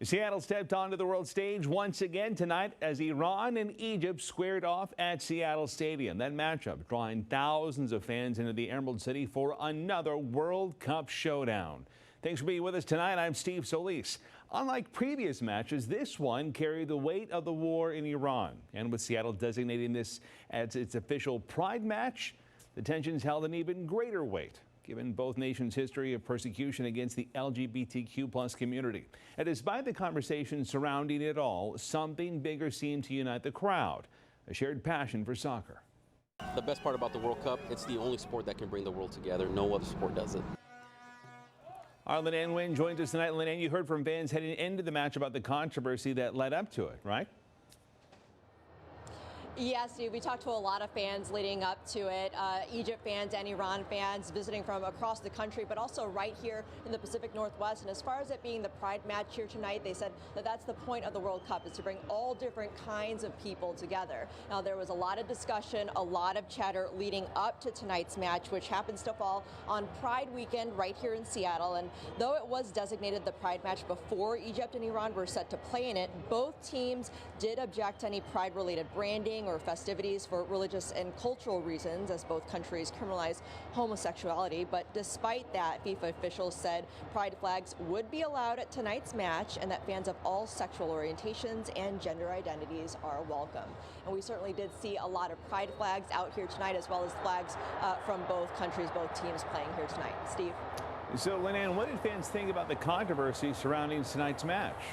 Seattle stepped onto the world stage once again tonight as Iran and Egypt squared off at Seattle Stadium. That matchup drawing thousands of fans into the Emerald City for another World Cup showdown. Thanks for being with us tonight. I'm Steve Solis. Unlike previous matches, this one carried the weight of the war in Iran. And with Seattle designating this as its official Pride match, the tensions held an even greater weight, given both nations' history of persecution against the LGBTQ+ community. And despite the conversation surrounding it all, something bigger seemed to unite the crowd, a shared passion for soccer. The best part about the World Cup, it's the only sport that can bring the world together. No other sport does it. Our Lynn Nguyen joins us tonight. Lynn, you heard from fans heading into the match about the controversy that led up to it, right? Yes, Steve, we talked to a lot of fans leading up to it, Egypt fans and Iran fans visiting from across the country, but also right here in the Pacific Northwest. And as far as it being the Pride match here tonight, they said that that's the point of the World Cup, is to bring all different kinds of people together. Now, there was a lot of discussion, a lot of chatter leading up to tonight's match, which happens to fall on Pride weekend right here in Seattle. And though it was designated the Pride match before Egypt and Iran were set to play in it, both teams did object to any Pride-related branding or festivities for religious and cultural reasons, as both countries criminalize homosexuality. But despite that, FIFA officials said Pride flags would be allowed at tonight's match and that fans of all sexual orientations and gender identities are welcome. And we certainly did see a lot of Pride flags out here tonight, as well as flags from both countries, both teams playing here tonight. Steve? So, Lynn, what did fans think about the controversy surrounding tonight's match?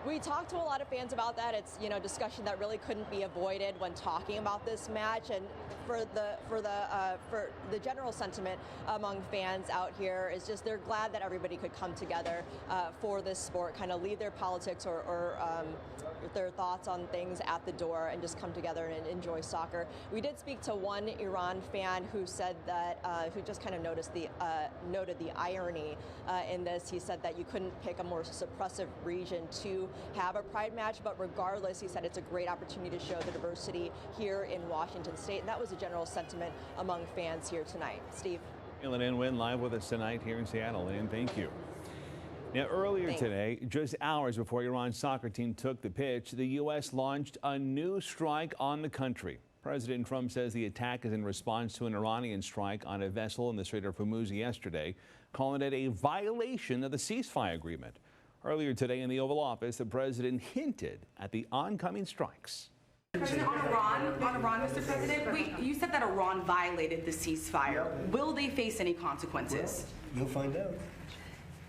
We talked to a lot of fans about that. It's, discussion that really couldn't be avoided when talking about this match. And for the general sentiment among fans out here is just they're glad that everybody could come together for this sport, kind of leave their politics or their thoughts on things at the door and just come together and enjoy soccer. We did speak to one Iran fan who said that, who just kind of noted the irony in this. He said that you couldn't pick a more suppressive region to have a Pride match, but regardless, he said it's a great opportunity to show the diversity here in Washington State, and that was a general sentiment among fans here tonight. Steve? Lynn Nguyen live with us tonight here in Seattle. Lynn, thank you. Now, earlier today, just hours before Iran's soccer team took the pitch, the U.S. launched a new strike on the country. President Trump says the attack is in response to an Iranian strike on a vessel in the Strait of Hormuz yesterday, calling it a violation of the ceasefire agreement. Earlier today in the Oval Office, the president hinted at the oncoming strikes. President, on Iran, Mr. President, you said that Iran violated the ceasefire. Will they face any consequences? You'll find out.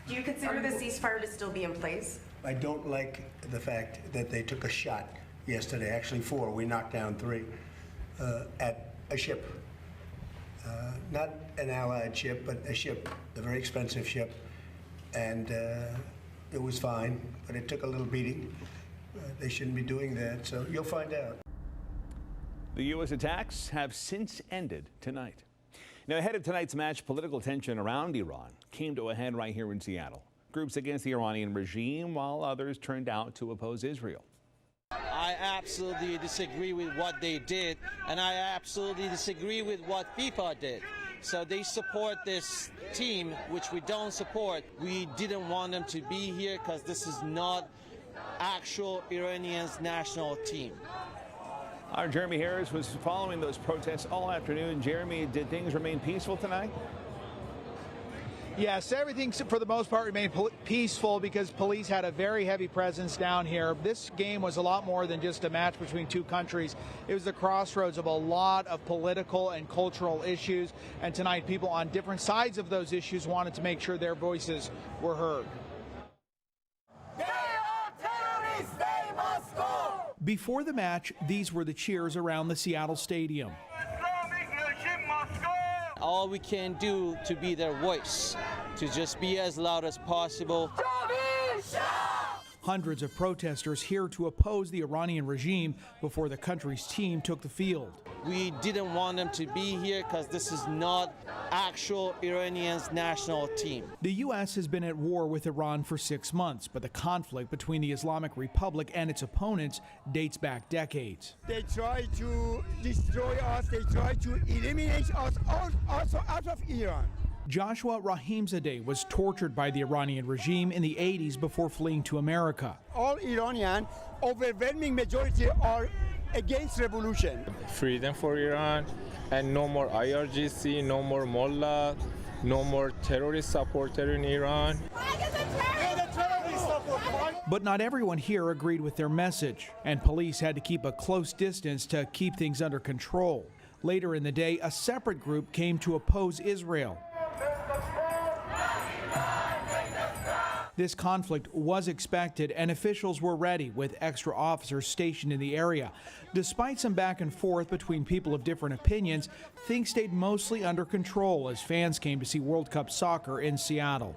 Do you consider the ceasefire to still be in place? I don't like the fact that they took a shot yesterday, actually 4, we knocked down 3, at a ship. Not an allied ship, but a ship, a very expensive ship. And it was fine, but it took a little beating. They shouldn't be doing that, so you'll find out. The U.S. attacks have since ended tonight. Now, ahead of tonight's match, political tension around Iran came to a head right here in Seattle. Groups against the Iranian regime, while others turned out to oppose Israel. I absolutely disagree with what they did, and I absolutely disagree with what FIFA did. So they support this team, which we don't support. We didn't want them to be here because this is not actual Iranians' national team. Our Jeremy Harris was following those protests all afternoon. Jeremy, did things remain peaceful tonight? Yes, everything for the most part remained peaceful because police had a very heavy presence down here. This game was a lot more than just a match between two countries. It was the crossroads of a lot of political and cultural issues, and tonight people on different sides of those issues wanted to make sure their voices were heard. They are terrorists, they must go! Before the match, these were the cheers around the Seattle Stadium. All we can do to be their voice, to just be as loud as possible. Hundreds of protesters here to oppose the Iranian regime before the country's team took the field. We didn't want them to be here because this is not actual Iranians' national team. The U.S. has been at war with Iran for 6 months, but the conflict between the Islamic Republic and its opponents dates back decades. They try to destroy us, they try to eliminate us also out of Iran. Joshua Rahimzadeh was tortured by the Iranian regime in the 80s before fleeing to America. All Iranian, overwhelming majority are against revolution. Freedom for Iran, and no more IRGC, no more mullah, no more terrorist supporter in Iran. But not everyone here agreed with their message, and police had to keep a close distance to keep things under control. Later in the day, a separate group came to oppose Israel. This conflict was expected, and officials were ready with extra officers stationed in the area. Despite some back and forth between people of different opinions, things stayed mostly under control as fans came to see World Cup soccer in Seattle.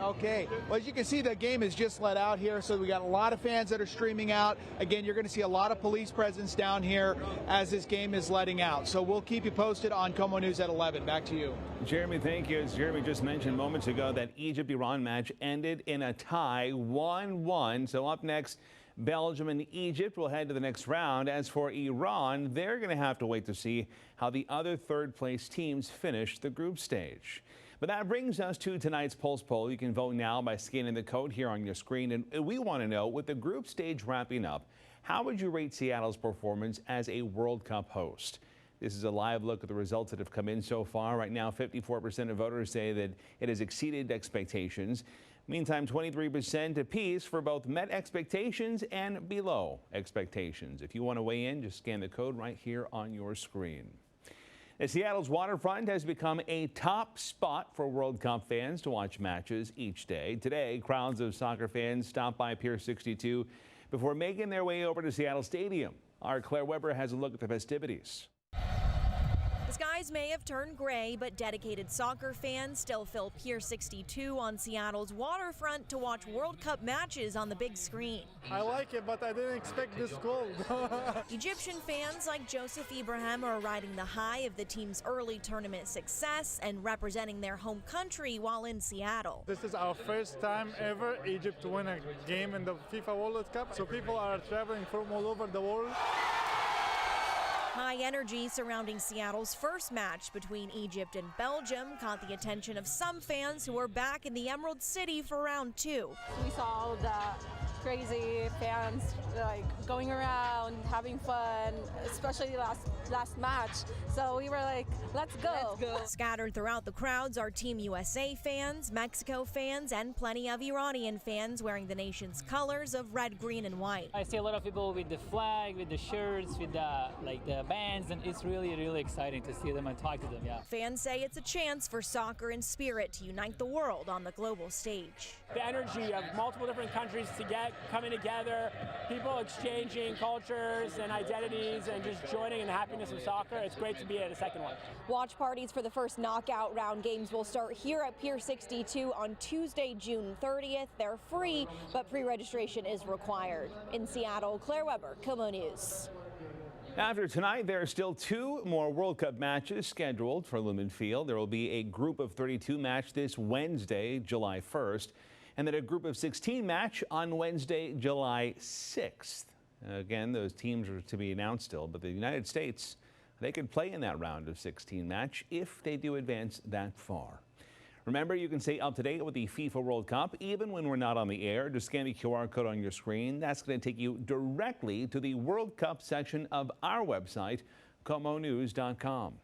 Okay, well, as you can see, the game is just let out here, so we got a lot of fans that are streaming out. Again, you're going to see a lot of police presence down here as this game is letting out. So we'll keep you posted on KOMO News at 11. Back to you. Jeremy, thank you. As Jeremy just mentioned moments ago, that Egypt-Iran match ended in a tie, 1-1. So up next, Belgium and Egypt will head to the next round. As for Iran, they're going to have to wait to see how the other third-place teams finish the group stage. But that brings us to tonight's Pulse poll. You can vote now by scanning the code here on your screen. And we want to know, with the group stage wrapping up, how would you rate Seattle's performance as a World Cup host? This is a live look at the results that have come in so far. Right now, 54% of voters say that it has exceeded expectations. Meantime, 23% apiece for both met expectations and below expectations. If you want to weigh in, just scan the code right here on your screen. Seattle's waterfront has become a top spot for World Cup fans to watch matches each day. Today, crowds of soccer fans stopped by Pier 62 before making their way over to Seattle Stadium. Our Claire Weber has a look at the festivities. The skies may have turned gray, but dedicated soccer fans still fill Pier 62 on Seattle's waterfront to watch World Cup matches on the big screen. I like it, but I didn't expect this cold. Egyptian fans like Joseph Ibrahim are riding the high of the team's early tournament success and representing their home country while in Seattle. This is our first time ever Egypt win a game in the FIFA World Cup, so people are traveling from all over the world. High energy surrounding Seattle's first match between Egypt and Belgium caught the attention of some fans who were back in the Emerald City for round 2. We saw all the crazy fans going around having fun, especially last match. So we were like, let's go. Scattered throughout the crowds are Team USA fans, Mexico fans, and plenty of Iranian fans wearing the nation's colors of red, green, and white. I see a lot of people with the flag, with the shirts, with the bands, and it's really, really exciting to see them and talk to them. Yeah. Fans say it's a chance for soccer and spirit to unite the world on the global stage. The energy of multiple different countries coming together, people exchanging cultures and identities and just joining in the happiness of soccer. It's great to be at a second one. Watch parties for the first knockout round games will start here at Pier 62 on Tuesday, June 30th. They're free, but pre-registration is required. In Seattle, Claire Weber, KOMO News. After tonight, there are still 2 more World Cup matches scheduled for Lumen Field. There will be a group of 32 match this Wednesday, July 1st, and then a group of 16 match on Wednesday, July 6th. Again, those teams are to be announced still, but the United States, they could play in that round of 16 match if they do advance that far. Remember, you can stay up to date with the FIFA World Cup even when we're not on the air. Just scan the QR code on your screen. That's going to take you directly to the World Cup section of our website, KOMOnews.com.